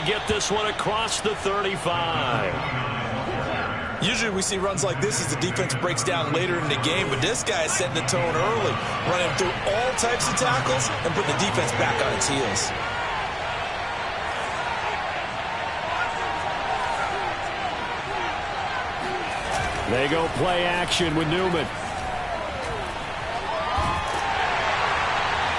get this one across the 35. Usually we see runs like this as the defense breaks down later in the game, but this guy is setting the tone early, running through all types of tackles and putting the defense back on its heels. They go play action with Newman.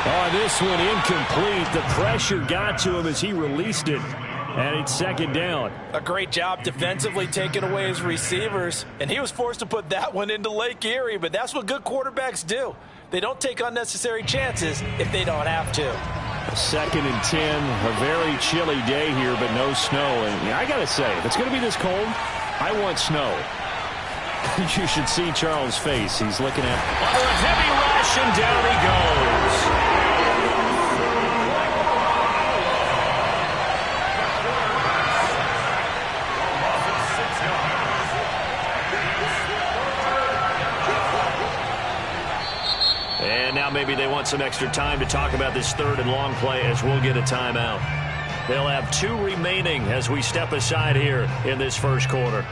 Oh, this one incomplete. The pressure got to him as he released it. And it's second down. A great job defensively taking away his receivers. And he was forced to put that one into Lake Erie. But that's what good quarterbacks do. They don't take unnecessary chances if they don't have to. Second and 10. A very chilly day here, but no snow. And I got to say, if it's going to be this cold, I want snow. You should see Charles' face. He's looking at a heavy rush, and down he goes. And now maybe they want some extra time to talk about this third and long play as we'll get a timeout. They'll have 2 remaining as we step aside here in this first quarter.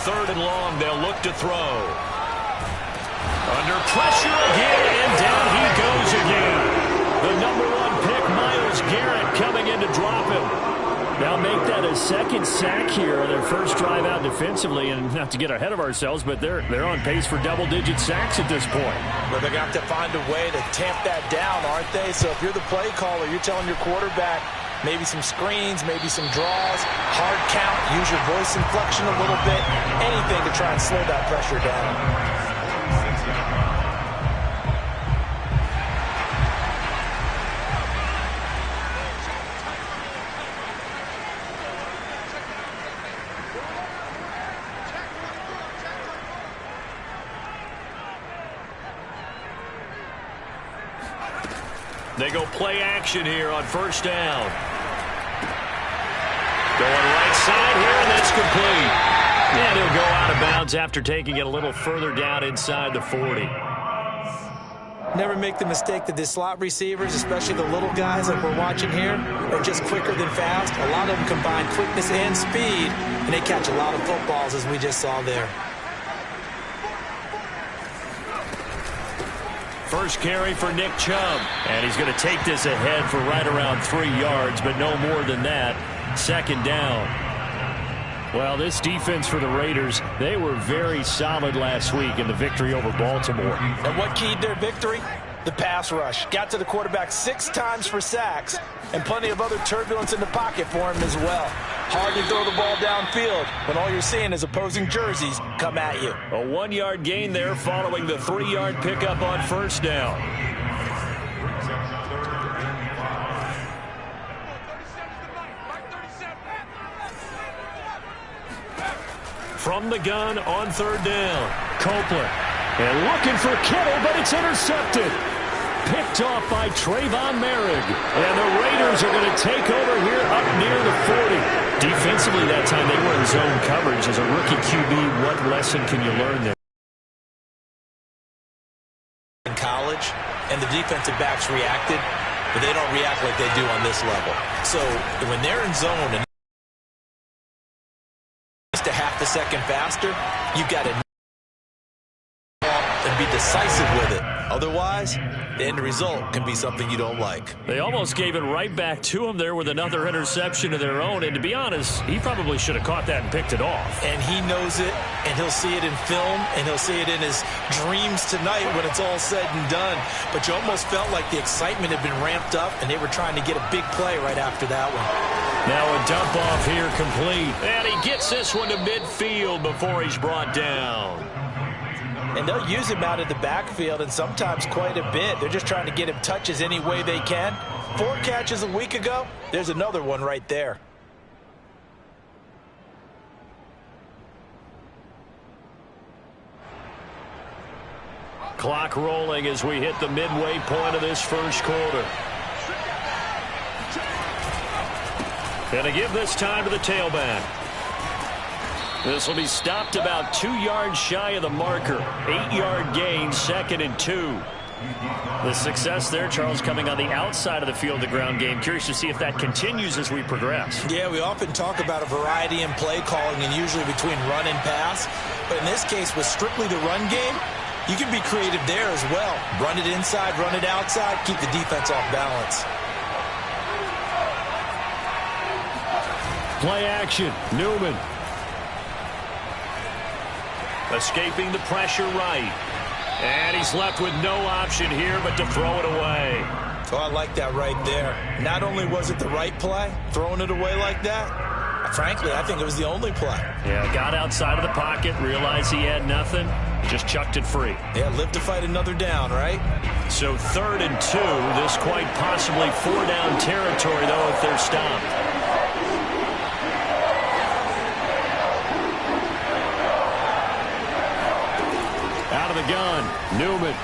Third and long, they'll look to throw. Under pressure again, and down he goes again. The number 1 pick, Myles Garrett, coming in to drop him. They'll make that a second sack here on their first drive out defensively, and not to get ahead of ourselves, but they're on pace for double-digit sacks at this point. Well, they're going to have to find a way to tamp that down, aren't they? So if you're the play caller, you're telling your quarterback, maybe some screens, maybe some draws, hard count, use your voice inflection a little bit, anything to try and slow that pressure down. They go play action here on first down. Going right side here, and that's complete. And he'll go out of bounds after taking it a little further down inside the 40. Never make the mistake that the slot receivers, especially the little guys like we're watching here, are just quicker than fast. A lot of them combine quickness and speed, and they catch a lot of footballs, as we just saw there. First carry for Nick Chubb. And he's going to take this ahead for right around 3 yards, but no more than that. Second down. Well, this defense for the Raiders, they were very solid last week in the victory over Baltimore. And what keyed their victory? The pass rush. Got to the quarterback 6 times for sacks, and plenty of other turbulence in the pocket for him as well. Hard to throw the ball downfield when all you're seeing is opposing jerseys come at you. A 1-yard gain there following the 3-yard pickup on first down. From the gun on third down, Copeland. And looking for Kittle, but it's intercepted. Picked off by Trayvon Merrick. And the Raiders are going to take over here up near the 40. Defensively that time, they were in zone coverage. As a rookie QB, what lesson can you learn there? In college, and the defensive backs reacted, but they don't react like they do on this level. So when they're in zone and just a half a second faster, you've got to and be decisive with it. Otherwise, the end result can be something you don't like. They almost gave it right back to him there with another interception of their own. And to be honest, he probably should have caught that and picked it off. And he knows it, and he'll see it in film, and he'll see it in his dreams tonight when it's all said and done. But you almost felt like the excitement had been ramped up, and they were trying to get a big play right after that one. Now a dump off here complete. And he gets this one to midfield before he's brought down. And they'll use him out of the backfield, and sometimes quite a bit. They're just trying to get him touches any way they can. 4 catches a week ago. There's another one right there. Clock rolling as we hit the midway point of this first quarter. Going to give this time to the tailback. This will be stopped about 2 yards shy of the marker. 8-yard gain, 2nd and 2. The success there, Charles, coming on the outside of the field, the ground game. Curious to see if that continues as we progress. Yeah, we often talk about a variety in play calling and usually between run and pass. But in this case, with strictly the run game, you can be creative there as well. Run it inside, run it outside, keep the defense off balance. Play action, Newman. Escaping the pressure right. And he's left with no option here but to throw it away. Oh, I like that right there. Not only was it the right play, throwing it away like that, frankly, I think it was the only play. Yeah, got outside of the pocket, realized he had nothing, just chucked it free. Yeah, live to fight another down, right? So 3rd and 2, this quite possibly 4-down territory, though, if they're stopped. Out of the gun, Newman.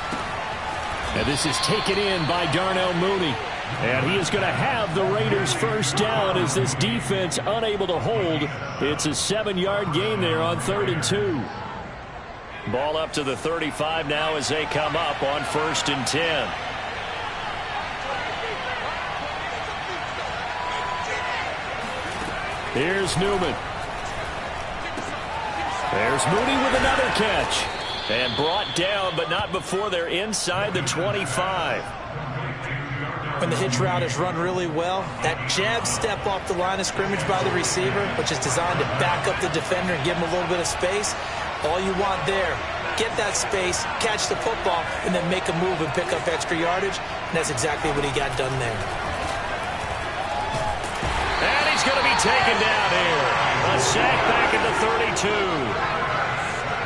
And this is taken in by Darnell Mooney. And he is going to have the Raiders first down as this defense unable to hold. It's a 7-yard gain there on 3rd and 2. Ball up to the 35 now as they come up on 1st and 10. Here's Newman. There's Mooney with another catch. And brought down, but not before they're inside the 25. When the hitch route is run really well, that jab step off the line of scrimmage by the receiver, which is designed to back up the defender and give him a little bit of space, all you want there, get that space, catch the football, and then make a move and pick up extra yardage. And that's exactly what he got done there. And he's going to be taken down here. A sack back at the 32.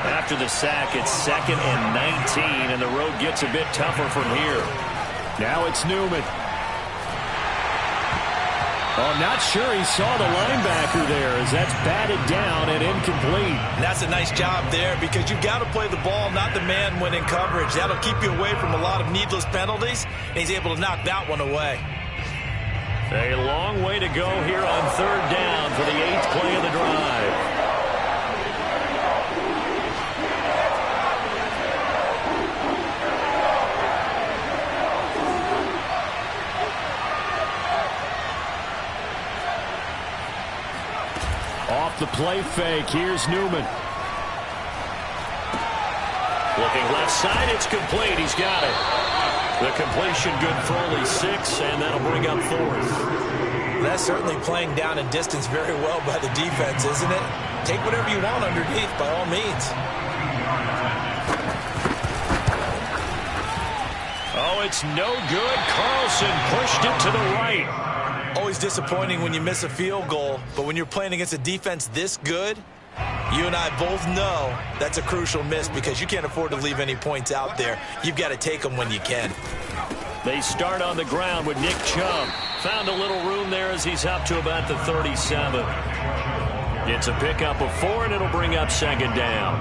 After the sack, it's 2nd and 19, and the road gets a bit tougher from here. Now it's Newman. Oh, I'm not sure he saw the linebacker there as that's batted down and incomplete. And that's a nice job there because you've got to play the ball, not the man when in coverage. That'll keep you away from a lot of needless penalties, and he's able to knock that one away. A long way to go here on 3rd down for the 8th play of the drive. Off the play fake, here's Newman. Looking left side, it's complete. He's got it. The completion good for only 6, and that'll bring up 4th. That's certainly playing down in distance very well by the defense, isn't it? Take whatever you want underneath, by all means. Oh, it's no good. Carlson pushed it to the right. Always disappointing when you miss a field goal, but when you're playing against a defense this good, you and I both know that's a crucial miss because you can't afford to leave any points out there. You've got to take them when you can. They start on the ground with Nick Chubb. Found a little room there as he's up to about the 37. It's a pickup of 4, and it'll bring up 2nd down.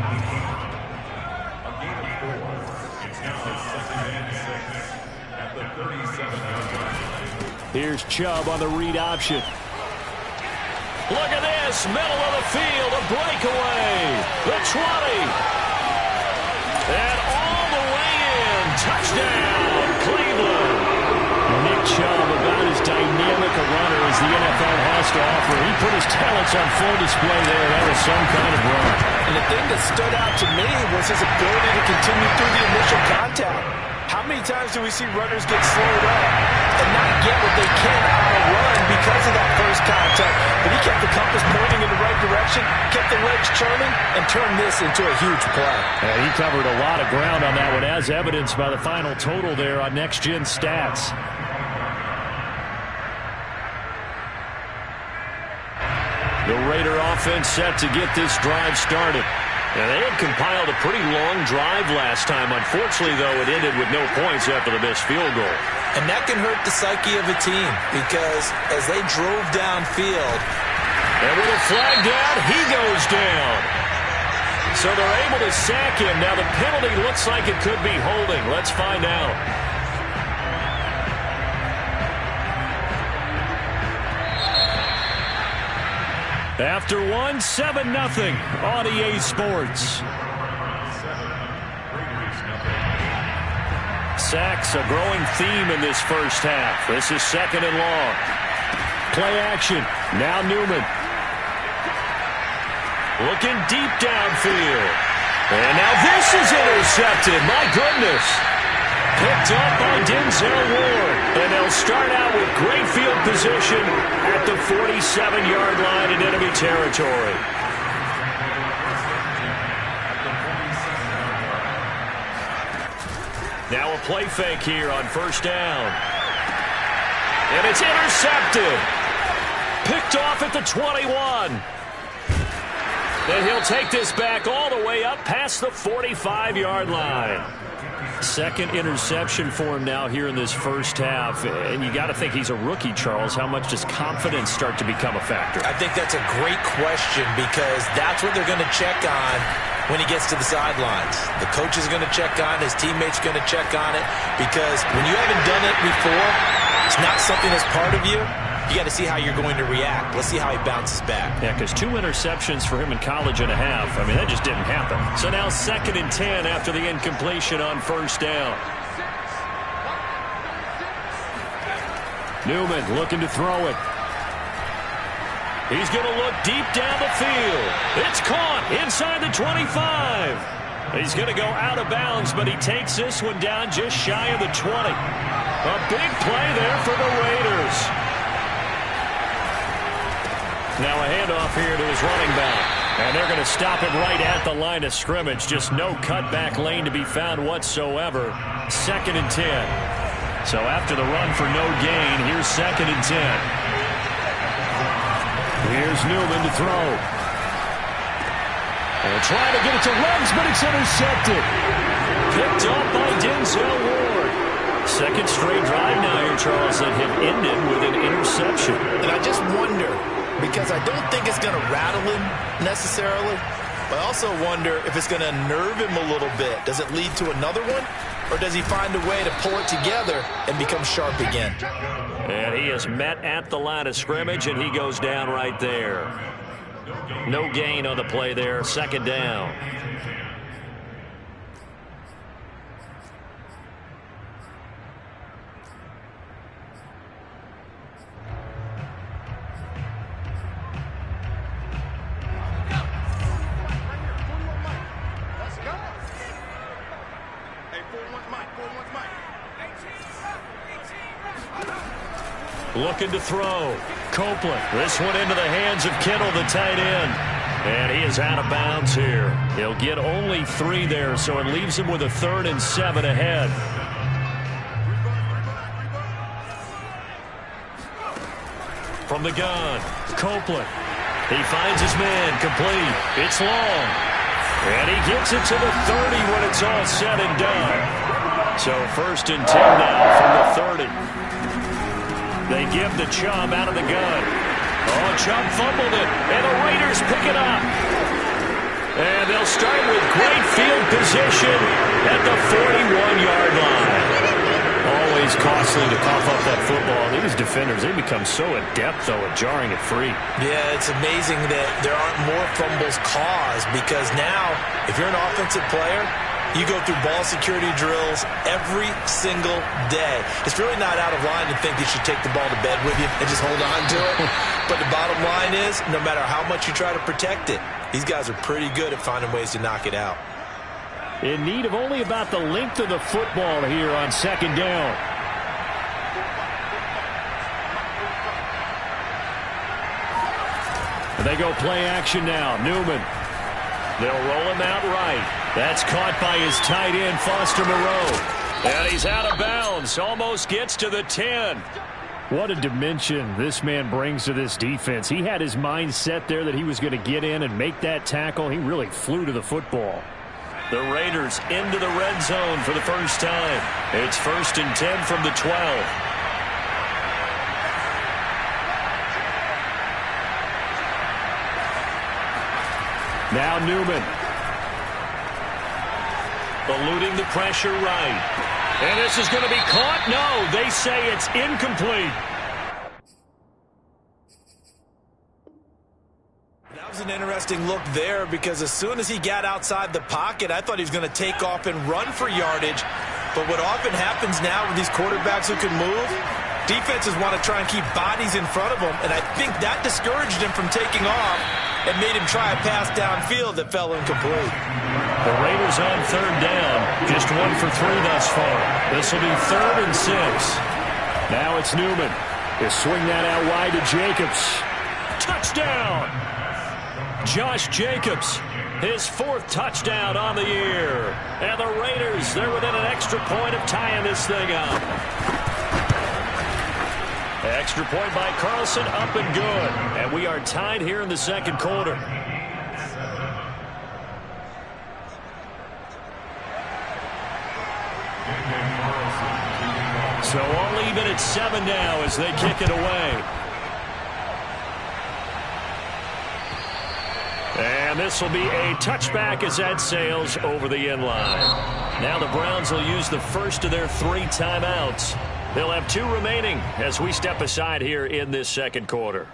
Here's Chubb on the read option. Look at this, middle of the field, a breakaway. The 20. And all the way in. Touchdown, Cleveland. Nick Chubb, about as dynamic a runner as the NFL has to offer. He put his talents on full display there. That was some kind of run. And the thing that stood out to me was his ability to continue through the initial contact. How many times do we see runners get slowed up and not get what they can on a run because of that first contact? But he kept the compass pointing in the right direction, kept the legs churning, and turned this into a huge play. He covered a lot of ground on that one, as evidenced by the final total there on Next Gen Stats. The Raider offense set to get this drive started. Now, they had compiled a pretty long drive last time. Unfortunately, though, it ended with no points after the missed field goal. And that can hurt the psyche of a team because as they drove downfield. And with a flag down, he goes down. So they're able to sack him. Now the penalty looks like it could be holding. Let's find out. After one, 7-0 on EA Sports. Sacks a growing theme in this first half. This is 2nd and long. Play action. Now Newman. Looking deep downfield. And now this is intercepted. My goodness. Picked up by Denzel Ward. And they'll start out with great field position at the 47-yard line in enemy territory. Now a play fake here on 1st down. And it's intercepted. Picked off at the 21. And he'll take this back all the way up past the 45-yard line. 2nd interception for him now here in this first half. And you got to think he's a rookie, Charles. How much does confidence start to become a factor? I think that's a great question because that's what they're going to check on when he gets to the sidelines. The coach is going to check on, his teammates are going to check on it, because when you haven't done it before, it's not something that's part of you. You got to see how you're going to react. Let's see how he bounces back. Yeah, because 2 interceptions for him in college and a half. I mean, that just didn't happen. So now 2nd and 10 after the incompletion on 1st down. Newman looking to throw it. He's going to look deep down the field. It's caught inside the 25. He's going to go out of bounds, but he takes this one down just shy of the 20. A big play there for the Raiders. Now a handoff here to his running back. And they're going to stop it right at the line of scrimmage. Just no cutback lane to be found whatsoever. 2nd and 10. So after the run for no gain, here's 2nd and 10. Here's Newman to throw. And trying to get it to Ruggs, but it's intercepted. Picked up by Denzel Ward. 2nd straight drive now here, Charles, that have ended with an interception. And I just wonder, because I don't think it's going to rattle him necessarily, but I also wonder if it's going to nerve him a little bit. Does it lead to another one? Or does he find a way to pull it together and become sharp again? And he is met at the line of scrimmage, and he goes down right there. No gain on the play there. 2nd down. Looking to throw. Copeland. This one into the hands of Kittle, the tight end. And he is out of bounds here. He'll get only 3 there, so it leaves him with a 3rd and 7 ahead. From the gun, Copeland. He finds his man, complete. It's long. And he gets it to the 30 when it's all said and done. So 1st and 10 now from the 30. They give the Chubb out of the gun. Oh, Chubb fumbled it, and the Raiders pick it up. And they'll start with great field position at the 41-yard line. Always costly to cough up that football. These defenders, they become so adept, though, at jarring it free. Yeah, it's amazing that there aren't more fumbles caused, because now, if you're an offensive player, you go through ball security drills every single day. It's really not out of line to think you should take the ball to bed with you and just hold on to it. But the bottom line is, no matter how much you try to protect it, these guys are pretty good at finding ways to knock it out. In need of only about the length of the football here on 2nd down. And they go play action now. Newman. They'll roll him out right. That's caught by his tight end, Foster Moreau. And he's out of bounds. Almost gets to the 10. What a dimension this man brings to this defense. He had his mind set there that he was going to get in and make that tackle. He really flew to the football. The Raiders into the red zone for the first time. It's 1st and 10 from the 12. Now Newman. eluding the pressure right. And this is going to be caught. No, they say it's incomplete. That was an interesting look there because as soon as he got outside the pocket, I thought he was going to take off and run for yardage. But what often happens now with these quarterbacks who can move, defenses want to try and keep bodies in front of them, and I think that discouraged him from taking off and made him try a pass downfield that fell incomplete. The Raiders on third down, just 1 for 3 thus far. This will be 3rd and 6. Now it's Newman. He'll swing that out wide to Jacobs. Touchdown! Josh Jacobs, his 4th touchdown on the year. And the Raiders, they're within an extra point of tying this thing up. Extra point by Carlson, up and good. And we are tied here in the second quarter. So all even at 7 now as they kick it away. And this will be a touchback as that sails over the end line. Now the Browns will use the first of their 3 timeouts. They'll have 2 remaining as we step aside here in this second quarter.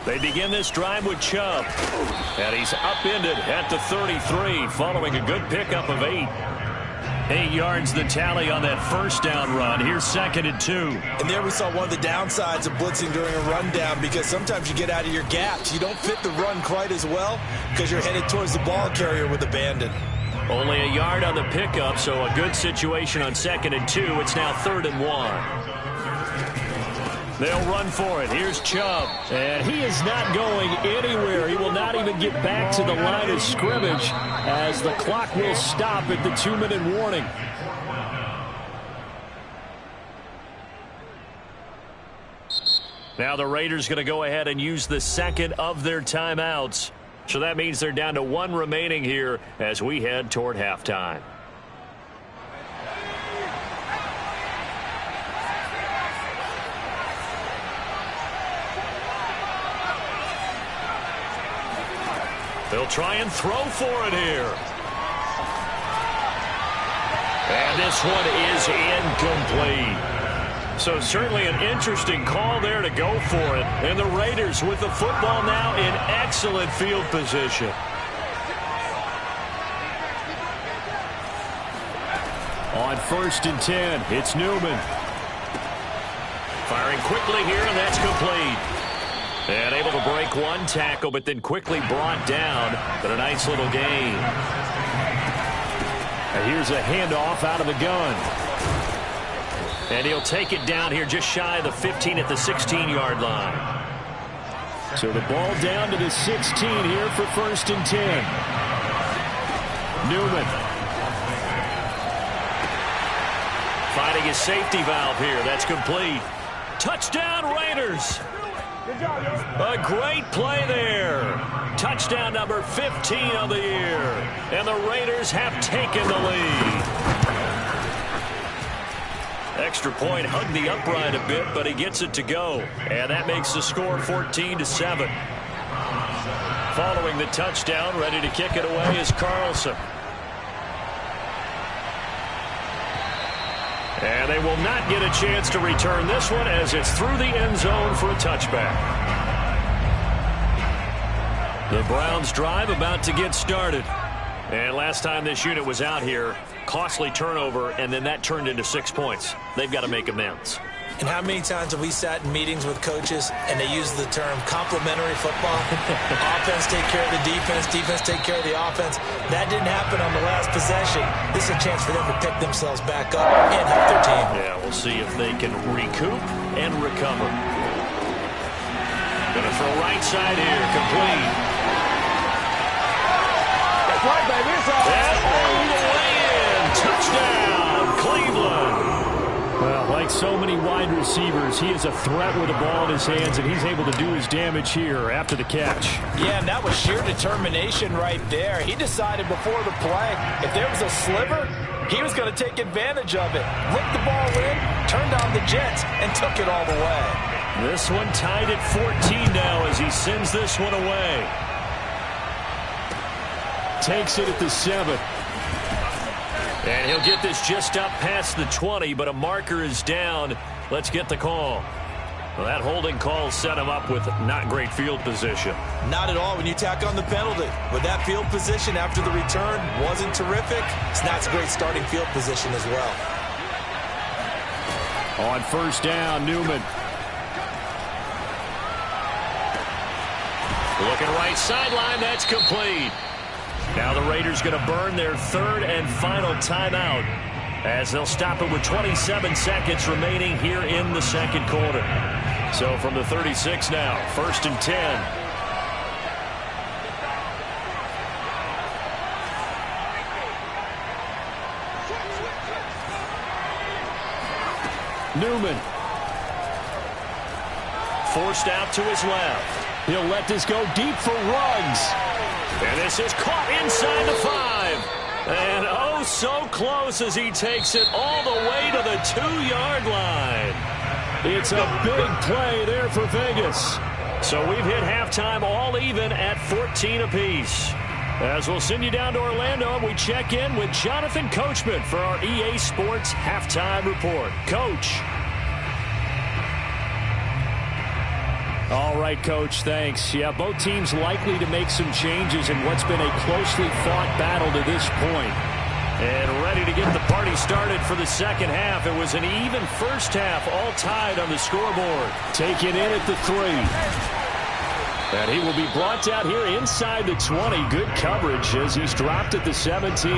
They begin this drive with Chubb. And he's upended at the 33 following a good pickup of 8. 8 yards the tally on that first down run. Here's 2nd and 2. And there we saw one of the downsides of blitzing during a rundown because sometimes you get out of your gaps. You don't fit the run quite as well because you're headed towards the ball carrier with abandon. Only a yard on the pickup, so a good situation on 2nd and 2. It's now 3rd and 1. They'll run for it. Here's Chubb. And he is not going anywhere. He will not even get back to the line of scrimmage as the clock will stop at the 2-minute warning. Now the Raiders going to go ahead and use the second of their timeouts. So that means they're down to 1 remaining here as we head toward halftime. They'll try and throw for it here. And this one is incomplete. So certainly an interesting call there to go for it. And the Raiders with the football now in excellent field position. On 1st and 10, it's Newman. Firing quickly here, and that's complete. And able to break 1 tackle, but then quickly brought down. But a nice little gain. And here's a handoff out of the gun. And he'll take it down here just shy of the 15 at the 16-yard line. So the ball down to the 16 here for 1st and 10. Newman. Finding his safety valve here. That's complete. Touchdown, Raiders. A great play there. Touchdown number 15 of the year. And the Raiders have taken the lead. Extra point hugged the upright a bit, but he gets it to go. And that makes the score 14-7. Following the touchdown, ready to kick it away is Carlson. And they will not get a chance to return this one as it's through the end zone for a touchback. The Browns drive about to get started. And last time this unit was out here, costly turnover, and then that turned into 6 points. They've got to make amends. And how many times have we sat in meetings with coaches and they use the term complementary football? Offense take care of the defense, defense take care of the offense. That didn't happen on the last possession. This is a chance for them to pick themselves back up and help their team. Yeah, we'll see if they can recoup and recover. Gonna throw right side here, complete. That's right, baby. It's all right. All the way in. Touchdown, Cleveland. Well, like so many wide receivers, he is a threat with the ball in his hands, and he's able to do his damage here after the catch. Yeah, and that was sheer determination right there. He decided before the play, if there was a sliver, he was going to take advantage of it. Whipped the ball in, turned on the jets, and took it all the way. This one tied at 14 now as he sends this one away. Takes it at the 7. And he'll get this just up past the 20, but a marker is down. Let's get the call. Well, that holding call set him up with not great field position. Not at all when you tack on the penalty. With that field position after the return wasn't terrific, it's not a great starting field position as well. On first down, Newman. Looking right sideline, that's complete. Now the Raiders going to burn their third and final timeout as they'll stop it with 27 seconds remaining here in the second quarter. So from the 36 now, 1st and 10. Newman. Forced out to his left. He'll let this go deep for Ruggs. And this is caught inside the 5. And oh, so close as he takes it all the way to the 2-yard line. It's a big play there for Vegas. So we've hit halftime all even at 14 apiece. As we'll send you down to Orlando, we check in with Jonathan Coachman for our EA Sports Halftime Report. Coach. All right, Coach, thanks. Yeah, both teams likely to make some changes in what's been a closely fought battle to this point. And ready to get the party started for the second half. It was an even first half, all tied on the scoreboard. Take it in at the 3. And he will be brought down here inside the 20. Good coverage as he's dropped at the 17.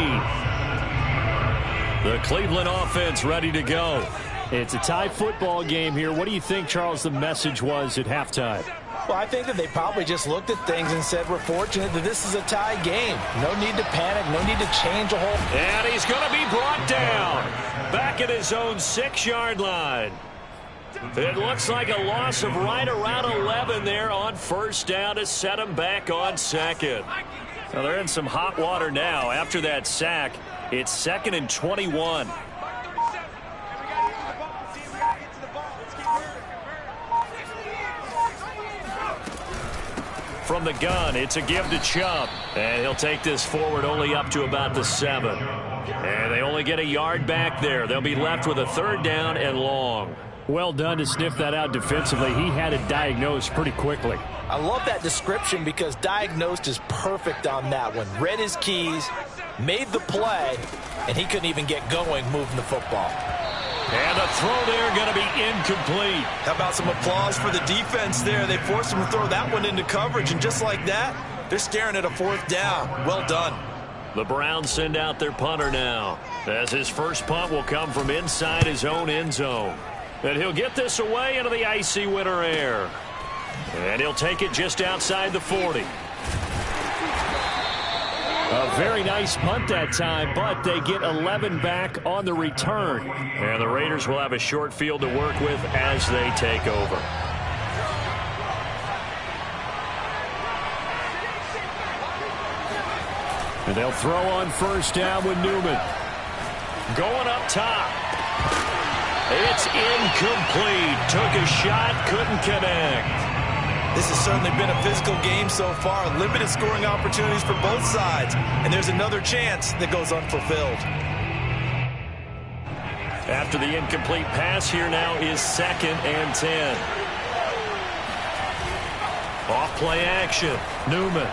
The Cleveland offense ready to go. It's a tie football game here. What do you think, Charles, the message was at halftime? Well, I think that they probably just looked at things and said, we're fortunate that this is a tie game. No need to panic. No need to change a whole. And he's going to be brought down back at his own 6-yard line. It looks like a loss of right around 11 there on first down to set him back on second. Well, they're in some hot water now. After that sack, it's 2nd and 21. From the gun, it's a give to Chubb. And he'll take this forward only up to about the 7. And they only get a yard back there. They'll be left with a 3rd down and long. Well done to sniff that out defensively. He had it diagnosed pretty quickly. I love that description because diagnosed is perfect on that one. Read his keys, made the play, and he couldn't even get going moving the football. And the throw there going to be incomplete. How about some applause for the defense there? They forced him to throw that one into coverage, and just like that, they're staring at a 4th down. Well done. The Browns send out their punter now, as his first punt will come from inside his own end zone. And he'll get this away into the icy winter air. And he'll take it just outside the 40. A very nice punt that time, but they get 11 back on the return. And the Raiders will have a short field to work with as they take over. And they'll throw on first down with Newman. Going up top. It's incomplete. Took a shot, couldn't connect. This has certainly been a physical game so far. Limited scoring opportunities for both sides. And there's another chance that goes unfulfilled. After the incomplete pass, here now is 2nd and 10. Off play action. Newman.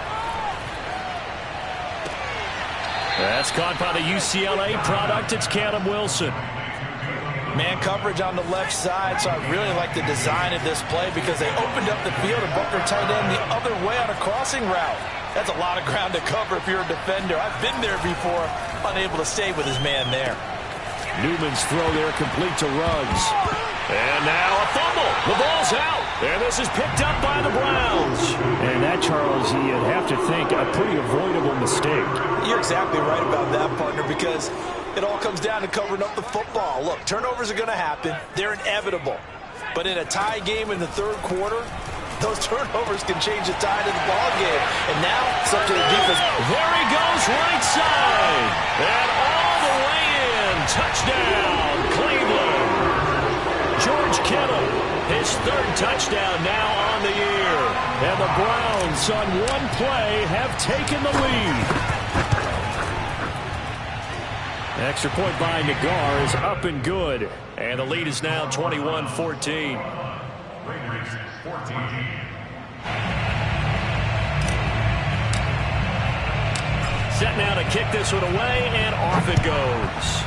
That's caught by the UCLA product. It's Callum Wilson. Man coverage on the left side, so I really like the design of this play because they opened up the field and bumped their tight end the other way on a crossing route. That's a lot of ground to cover if you're a defender. I've been there before, unable to stay with his man there. Newman's throw there complete to Ruggs. And now a fumble. The ball's out. And this is picked up by the Browns. And that, Charles, you'd have to think a pretty avoidable mistake. You're exactly right about that, partner, because it all comes down to covering up the football. Look, turnovers are going to happen. They're inevitable. But in a tie game in the 3rd quarter, those turnovers can change the tide of the ball game. And now it's up to the defense. There he goes, right side. And all the way in. Touchdown, Cleveland. George Kittle. His third touchdown now on the year. And the Browns on one play have taken the lead. Extra point by Nagar is up and good. And the lead is now 21-14. Set now to kick this one away, and off it goes.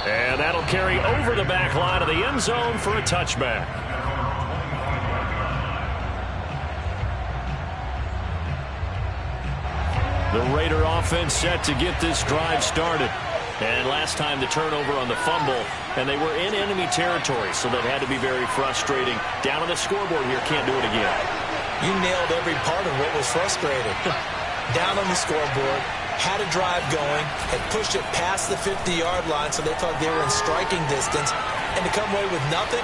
And that'll carry over the back line of the end zone for a touchback. The Raider offense set to get this drive started. And last time the turnover on the fumble, and they were in enemy territory, so that had to be very frustrating. Down on the scoreboard here, can't do it again. You nailed every part of what was frustrating. Down on the scoreboard, had a drive going, had pushed it past the 50-yard line, so they thought they were in striking distance, and to come away with nothing,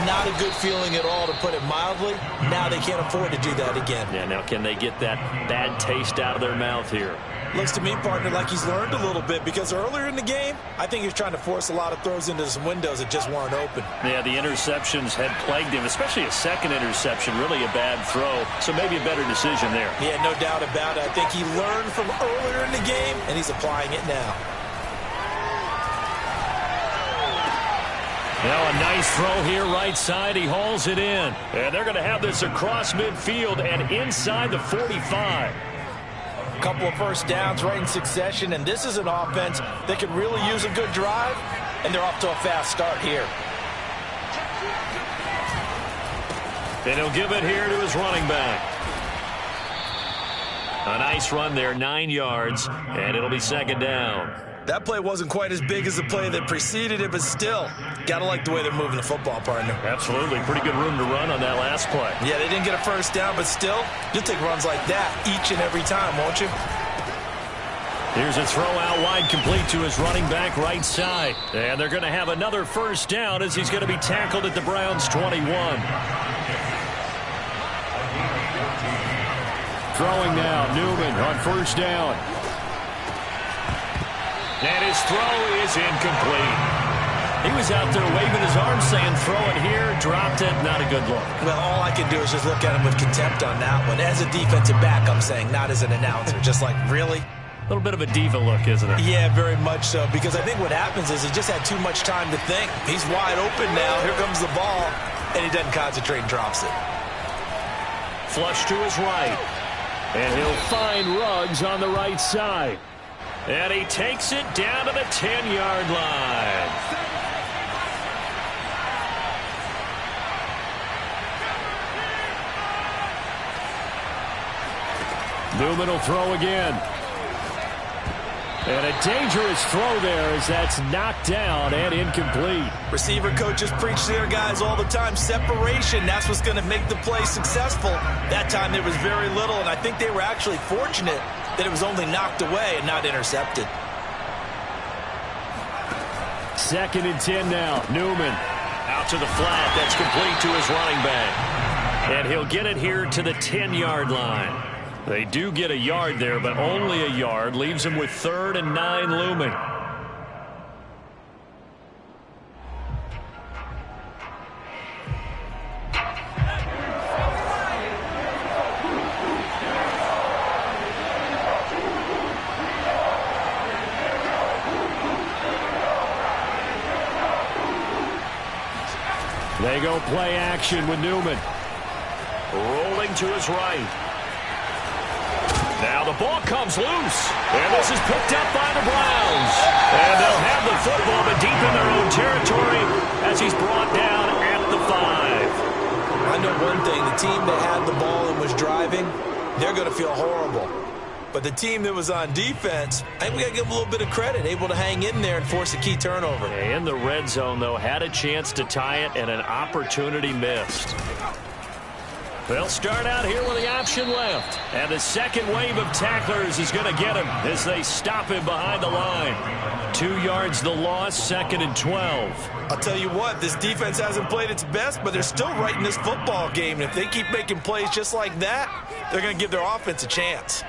not a good feeling at all, to put it mildly. Now they can't afford to do that again. Yeah, now can they get that bad taste out of their mouth here? Looks to me, partner, like he's learned a little bit, because earlier in the game, I think he was trying to force a lot of throws into some windows that just weren't open. Yeah, the interceptions had plagued him, especially a second interception, really a bad throw, so maybe a better decision there. Yeah, no doubt about it. I think he learned from earlier in the game, and he's applying it now. Now a nice throw here right side. He hauls it in. And they're going to have this across midfield and inside the 45. Couple of first downs right in succession, and this is an offense that could really use a good drive, and they're off to a fast start here. And he'll give it here to his running back. A nice run there, 9 yards, and it'll be second down. That play wasn't quite as big as the play that preceded it, but still, gotta like the way they're moving the football, partner. Absolutely. Pretty good room to run on that last play. Yeah, they didn't get a first down, but still, you'll take runs like that each and every time, won't you? Here's a throw out wide, complete to his running back right side. And they're going to have another first down as he's going to be tackled at the Browns' 21. Throwing now, Newman on first down. And his throw is incomplete. He was out there waving his arms saying, throw it here, dropped it, not a good look. Well, all I can do is just look at him with contempt on that one. As a defensive back, I'm saying, not as an announcer. Just like, really? A little bit of a diva look, isn't it? Yeah, very much so, because I think what happens is he just had too much time to think. He's wide open now. Here comes the ball, and he doesn't concentrate and drops it. Flush to his right. And he'll find Ruggs on the right side. And he takes it down to the 10-yard line. Newman will throw again. And a dangerous throw there as that's knocked down and incomplete. Receiver coaches preach to their guys all the time. Separation, that's what's going to make the play successful. That time there was very little, and I think they were actually fortunate that it was only knocked away and not intercepted. 2nd and 10 now. Newman out to the flat. That's complete to his running back. And he'll get it here to the 10-yard line. They do get a yard there, but only a yard. Leaves him with 3rd and 9 looming. They go play action with Newman. Rolling to his right. Now the ball comes loose. And this is picked up by the Browns. And they'll have the football, but deep in their own territory as he's brought down at the 5. I know one thing. The team that had the ball and was driving, they're going to feel horrible. But the team that was on defense, I think we got to give them a little bit of credit, able to hang in there and force a key turnover. In the red zone, though, had a chance to tie it and an opportunity missed. They'll start out here with the option left. And the second wave of tacklers is going to get him as they stop him behind the line. 2 yards the loss, 2nd and 12. I'll tell you what, this defense hasn't played its best, but they're still right in this football game. And if they keep making plays just like that, they're going to give their offense a chance.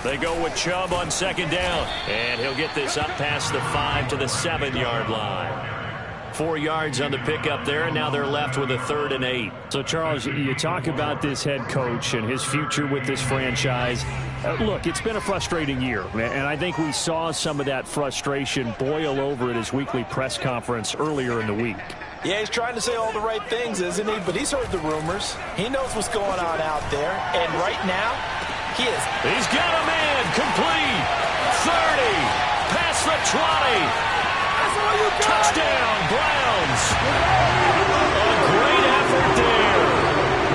They go with Chubb on second down. And he'll get this up past the 5 to the 7-yard line. 4 yards on the pickup there, and now they're left with a 3rd and 8. So, Charles, you talk about this head coach and his future with this franchise. Look, it's been a frustrating year, and I think we saw some of that frustration boil over at his weekly press conference earlier in the week. Yeah, he's trying to say all the right things, isn't he? But he's heard the rumors. He knows what's going on out there, and right now, he is. He's got a man complete. 30, past the 20. Touchdown, Browns. A great effort there.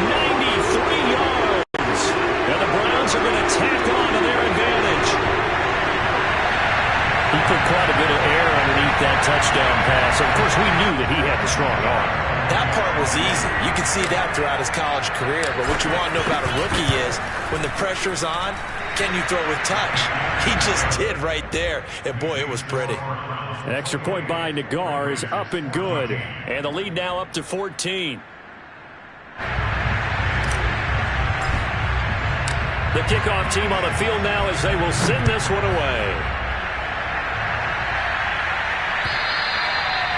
93 yards. And the Browns are going to tack on to their advantage. He put quite a bit of air underneath that touchdown pass. Of course, we knew that he had the strong arm. That part was easy. You could see that throughout his college career. But what you want to know about a rookie is when the pressure's on, can you throw with touch? He just did right there. And, boy, it was pretty. An extra point by Nagar is up and good. And the lead now up to 14. The kickoff team on the field now as they will send this one away.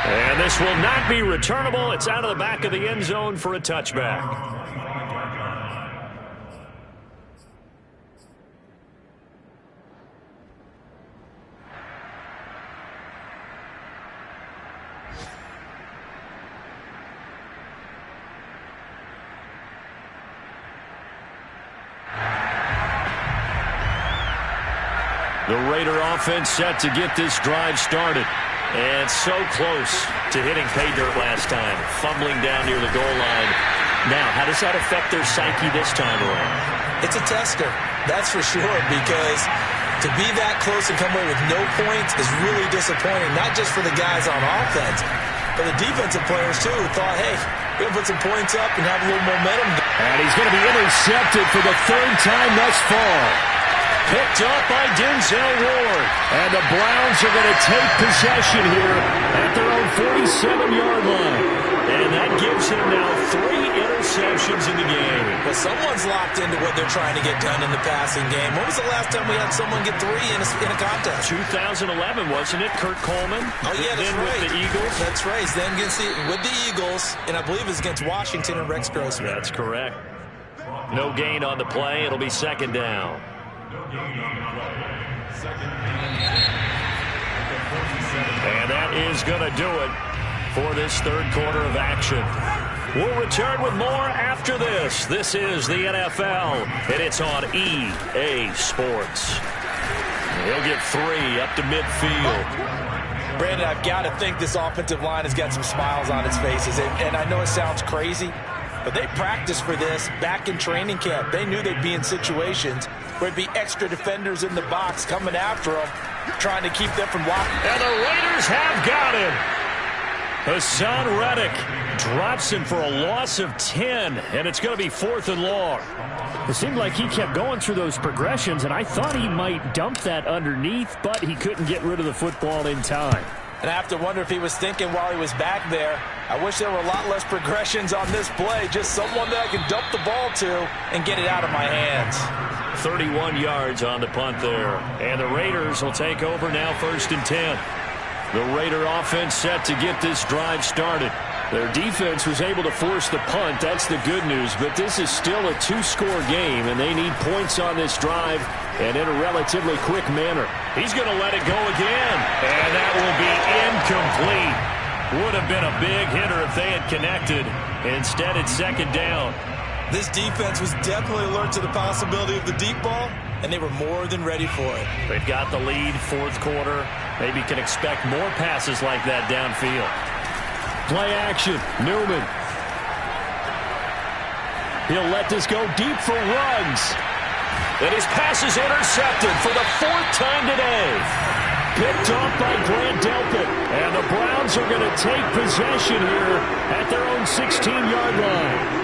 And this will not be returnable. It's out of the back of the end zone for a touchback. The Raider offense set to get this drive started. And so close to hitting pay dirt last time. Fumbling down near the goal line. Now, how does that affect their psyche this time around? It's a tester, that's for sure, because to be that close and come away with no points is really disappointing, not just for the guys on offense, but the defensive players, too, who thought, hey, we're going to put some points up and have a little momentum. And he's going to be intercepted for the 3rd time thus far. Picked up by Denzel Ward. And the Browns are going to take possession here at their own 47-yard line. And that gives him now 3 interceptions in the game. Well, someone's locked into what they're trying to get done in the passing game. When was the last time we had someone get 3 in a contest? 2011, wasn't it? Kurt Coleman. Oh, yeah, that's then right. With the Eagles. That's right. Then with the Eagles, and I believe it's against Washington and Rex Grossman. That's correct. No gain on the play. It'll be 2nd down. And that is going to do it for this 3rd quarter of action. We'll return with more after this. This is the NFL, and it's on EA Sports. He'll get 3 up to midfield. Brandon, I've got to think this offensive line has got some smiles on its faces. And I know it sounds crazy, but they practiced for this back in training camp. They knew they'd be in situations where there'd be extra defenders in the box coming after them, trying to keep them from blocking. And the Raiders have got him. Hassan Reddick drops him for a loss of 10, and it's going to be 4th and long. It seemed like he kept going through those progressions, and I thought he might dump that underneath, but he couldn't get rid of the football in time. And I have to wonder if he was thinking while he was back there, I wish there were a lot less progressions on this play, just someone that I can dump the ball to and get it out of my hands. 31 yards on the punt there. And the Raiders will take over now 1st and 10. The Raider offense set to get this drive started. Their defense was able to force the punt. That's the good news. But this is still a 2-score game, and they need points on this drive and in a relatively quick manner. He's going to let it go again. And that will be incomplete. Would have been a big hitter if they had connected. Instead, it's 2nd down. This defense was definitely alert to the possibility of the deep ball, and they were more than ready for it. They've got the lead, 4th quarter. Maybe can expect more passes like that downfield. Play action, Newman. He'll let this go deep for Ruggs. And his pass is intercepted for the 4th time today. Picked off by Grant Delpit. And the Browns are going to take possession here at their own 16-yard line.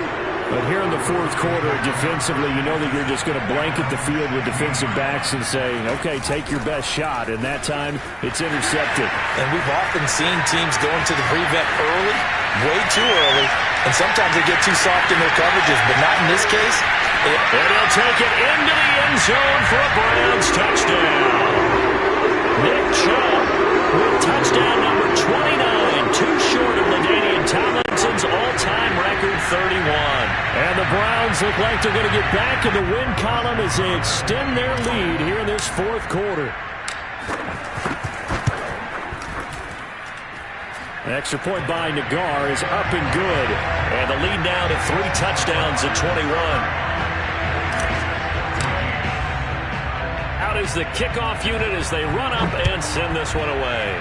But here in the 4th quarter, defensively, you know that you're just going to blanket the field with defensive backs and say, okay, take your best shot. And that time, it's intercepted. And we've often seen teams going to the prevent early, way too early, and sometimes they get too soft in their coverages, but not in this case. And he'll take it into the end zone for a Browns touchdown. Nick Chubb with touchdown number 29, too short of LaDainian Tomlinson's all-time record 31. And the Browns look like they're going to get back in the win column as they extend their lead here in this fourth quarter. An extra point by Nagar is up and good. And the lead now to 3 touchdowns at 21. Out is the kickoff unit as they run up and send this one away.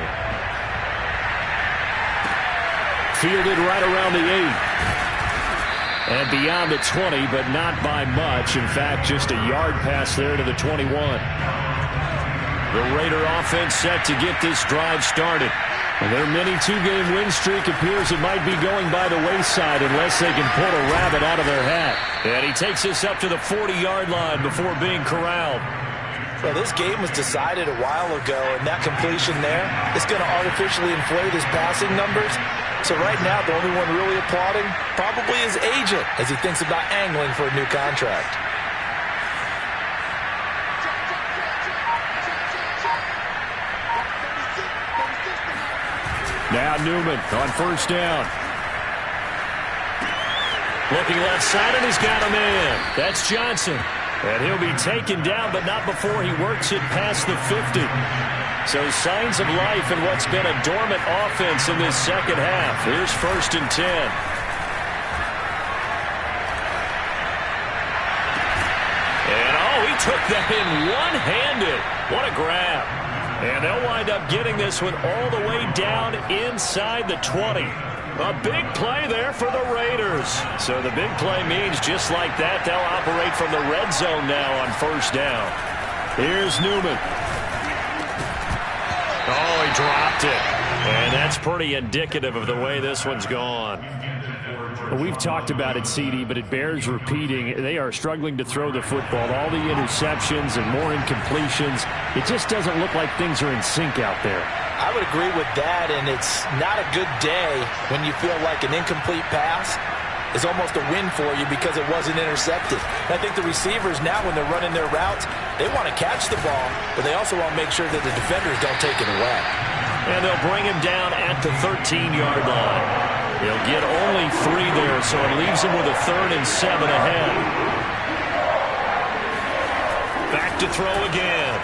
Fielded right around the 8. And beyond the 20, but not by much. In fact, just a yard pass there to the 21. The Raider offense set to get this drive started. Their mini 2-game win streak appears it might be going by the wayside unless they can pull a rabbit out of their hat. And he takes this up to the 40-yard line before being corralled. Well, this game was decided a while ago, and that completion there is going to artificially inflate his passing numbers. So right now, the only one really applauding probably his agent as he thinks about angling for a new contract. Now Newman on first down. Looking left side, and he's got a man. That's Johnson. And he'll be taken down, but not before he works it past the 50. So signs of life in what's been a dormant offense in this second half. Here's 1st and 10. And, he took that in one-handed. What a grab. And they'll wind up getting this one all the way down inside the 20. A big play there for the Raiders. So the big play means just like that, they'll operate from the red zone now on first down. Here's Newman. Oh, he dropped it. And that's pretty indicative of the way this one's gone. We've talked about it, CD, but it bears repeating. They are struggling to throw the football. All the interceptions and more incompletions. It just doesn't look like things are in sync out there. I would agree with that, and it's not a good day when you feel like an incomplete pass is almost a win for you because it wasn't intercepted. I think the receivers now, when they're running their routes, they want to catch the ball, but they also want to make sure that the defenders don't take it away. And they'll bring him down at the 13-yard line. He'll get only 3 there, so it leaves him with a 3rd and 7 ahead. Back to throw again.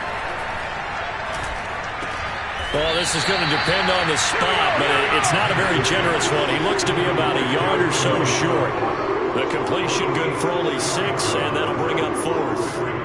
Well, this is going to depend on the spot, but it's not a very generous one. He looks to be about a yard or so short. The completion good for only 6, and that'll bring up 4th.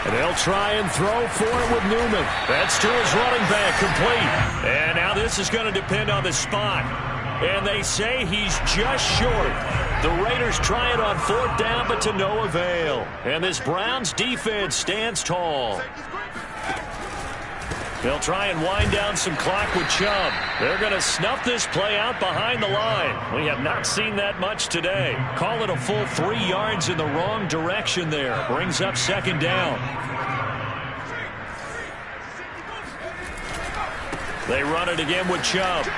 They'll try and throw for it with Newman. That's to his running back, complete. And now this is going to depend on the spot. And they say he's just short. The Raiders try it on 4th down, but to no avail. And this Browns defense stands tall. They'll try and wind down some clock with Chubb. They're going to snuff this play out behind the line. We have not seen that much today. Call it a full 3 yards in the wrong direction there. Brings up 2nd down. They run it again with Chubb.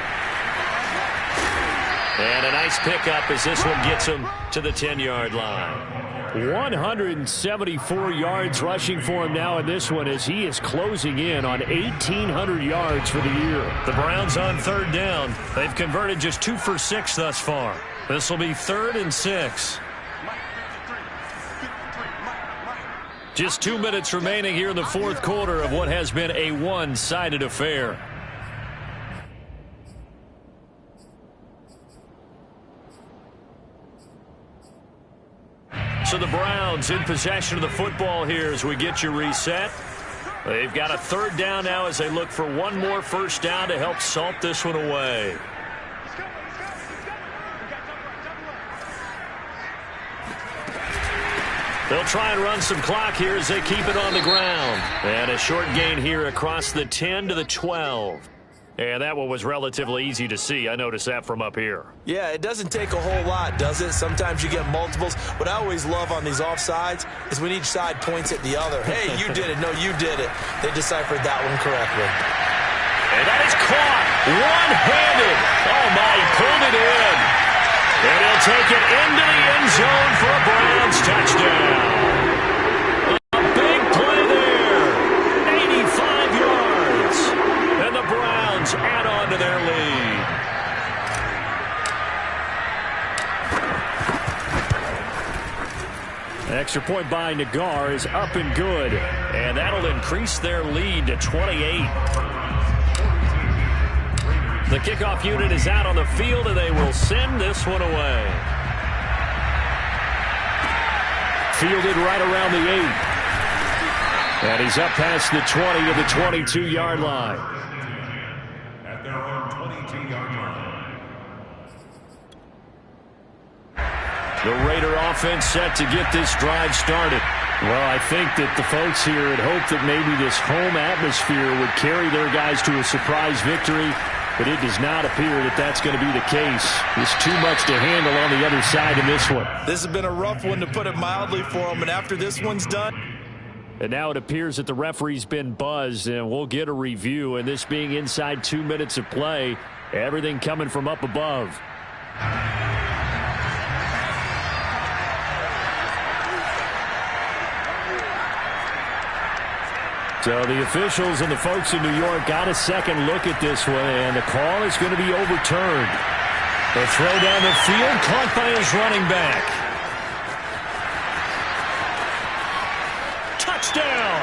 And a nice pickup as this one gets him to the 10-yard line. 174 yards rushing for him now in this one as he is closing in on 1,800 yards for the year. The Browns on 3rd down. They've converted just 2 for 6 thus far. This will be 3rd and 6. Just 2 minutes remaining here in the fourth quarter of what has been a one-sided affair. So the Browns in possession of the football here as we get you reset. They've got a 3rd down now as they look for one more first down to help salt this one away. They'll try and run some clock here as they keep it on the ground. And a short gain here across the 10 to the 12. And that one was relatively easy to see. I noticed that from up here. Yeah, it doesn't take a whole lot, does it? Sometimes you get multiples. What I always love on these offsides is when each side points at the other. Hey, you did it. No, you did it. They deciphered that one correctly. And that is caught one-handed. Oh, my, he pulled it in. And he'll take it into the end zone for a Browns touchdown. A big play there. 85 yards. And the Browns add on to their lead. An extra point by Nagar is up and good. And that'll increase their lead to 28. The kickoff unit is out on the field, and they will send this one away. Fielded right around the 8. And he's up past the 20 of the 22-yard line. At their own 22-yard line. The Raider offense set to get this drive started. Well, I think that the folks here had hoped that maybe this home atmosphere would carry their guys to a surprise victory. But it does not appear that that's going to be the case. There's too much to handle on the other side in this one. This has been a rough one, to put it mildly, for them. And after this one's done. And now it appears that the referee's been buzzed, and we'll get a review. And this being inside 2 minutes of play, everything coming from up above. So the officials and the folks in New York got a second look at this one, and the call is going to be overturned. The throw down the field, caught by his running back. Touchdown!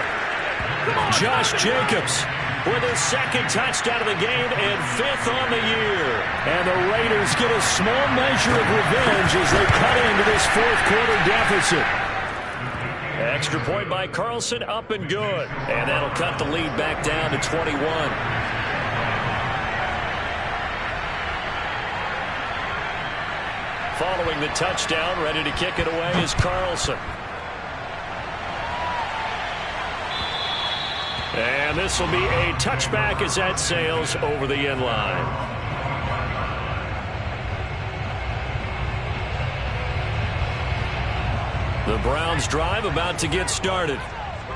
Josh Jacobs with his second touchdown of the game and 5th on the year. And the Raiders get a small measure of revenge as they cut into this fourth-quarter deficit. Extra point by Carlson, up and good. And that'll cut the lead back down to 21. Following the touchdown, ready to kick it away is Carlson. And this will be a touchback as that sails over the end line. The Browns drive about to get started.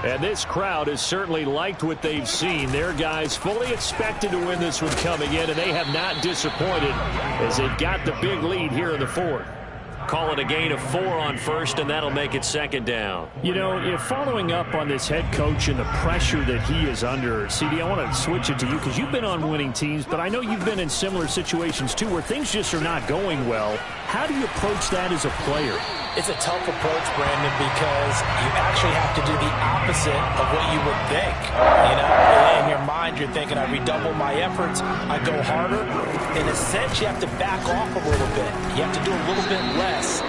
And this crowd has certainly liked what they've seen. Their guys fully expected to win this one coming in, and they have not disappointed as they've got the big lead here in the fourth. Call it a gain of 4 on first, and that'll make it second down. You know, if following up on this head coach and the pressure that he is under, CD, I want to switch it to you because you've been on winning teams, but I know you've been in similar situations too where things just are not going well. How do you approach that as a player? It's a tough approach, Brandon, because you actually have to do the opposite of what you would think. You know, in your mind, you're thinking, I redouble my efforts, I go harder. In a sense, you have to back off a little bit. You have to do a little bit less.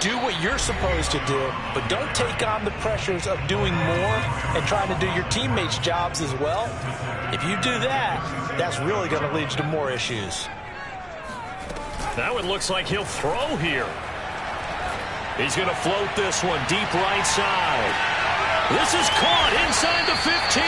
Do what you're supposed to do, but don't take on the pressures of doing more and trying to do your teammates' jobs as well. If you do that, that's really going to lead you to more issues. That one looks like he'll throw here. He's going to float this one deep right side. This is caught inside the 15.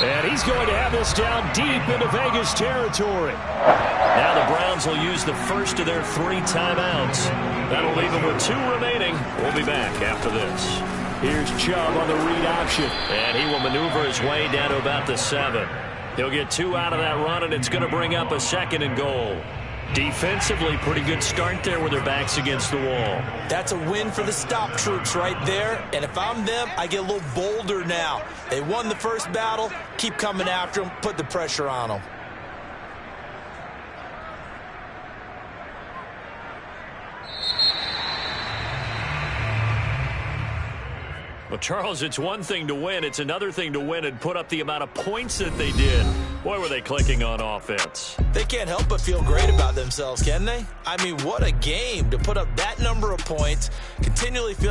And he's going to have this down deep into Vegas territory. Now the Browns will use the first of their 3 timeouts. That'll leave them with 2 remaining. We'll be back after this. Here's Chubb on the read option. And he will maneuver his way down to about the 7. He'll get 2 out of that run, and it's going to bring up a 2nd and goal. Defensively, pretty good start there with their backs against the wall. That's a win for the stop troops right there. And if I'm them, I get a little bolder now. They won the first battle. Keep coming after them. Put the pressure on them. Well, Charles, it's one thing to win. It's another thing to win and put up the amount of points that they did. Boy, were they clicking on offense. They can't help but feel great about themselves, can they? I mean, what a game to put up that number of points, continually feel